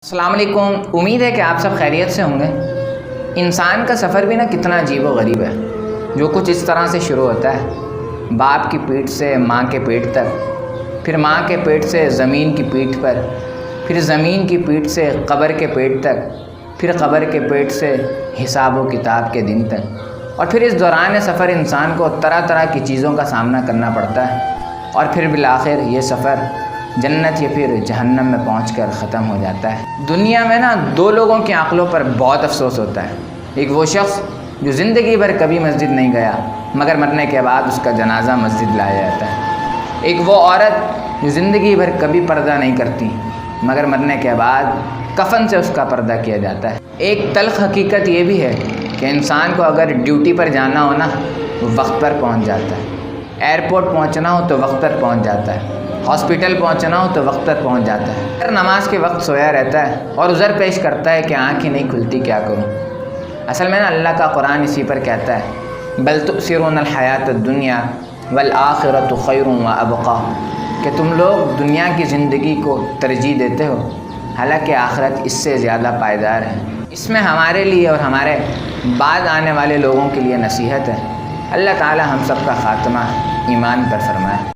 السلام علیکم، امید ہے کہ آپ سب خیریت سے ہوں گے۔ انسان کا سفر بھی کتنا عجیب و غریب ہے، جو کچھ اس طرح سے شروع ہوتا ہے، باپ کی پیٹھ سے ماں کے پیٹ تک، پھر ماں کے پیٹ سے زمین کی پیٹھ پر، پھر زمین کی پیٹھ سے قبر کے پیٹ تک، پھر قبر کے پیٹ سے حساب و کتاب کے دن تک، اور پھر اس دوران سفر انسان کو طرح طرح کی چیزوں کا سامنا کرنا پڑتا ہے، اور پھر بالآخر یہ سفر جنت یا پھر جہنم میں پہنچ کر ختم ہو جاتا ہے۔ دنیا میں دو لوگوں کی عقلوں پر بہت افسوس ہوتا ہے۔ ایک وہ شخص جو زندگی بھر کبھی مسجد نہیں گیا مگر مرنے کے بعد اس کا جنازہ مسجد لایا جاتا ہے۔ ایک وہ عورت جو زندگی بھر کبھی پردہ نہیں کرتی مگر مرنے کے بعد کفن سے اس کا پردہ کیا جاتا ہے۔ ایک تلخ حقیقت یہ بھی ہے کہ انسان کو اگر ڈیوٹی پر جانا ہو وہ وقت پر پہنچ جاتا ہے، ایئرپورٹ پہنچنا ہو تو وقت پر پہنچ جاتا ہے، ہاسپٹل پہنچنا ہو تو وقت پر پہنچ جاتا ہے، ہر نماز کے وقت سویا رہتا ہے اور عذر پیش کرتا ہے کہ آنکھیں نہیں کھلتی، کیا کروں۔ اصل میں اللہ کا قرآن اسی پر کہتا ہے، بل تؤثرون الحیات الدنیا والآخرۃ خیر وابقیٰ، کہ تم لوگ دنیا کی زندگی کو ترجیح دیتے ہو حالانکہ آخرت اس سے زیادہ پائیدار ہے۔ اس میں ہمارے لیے اور ہمارے بعد آنے والے لوگوں کے لیے نصیحت ہے۔ اللہ تعالی ہم سب کا خاتمہ ایمان پر فرمائے۔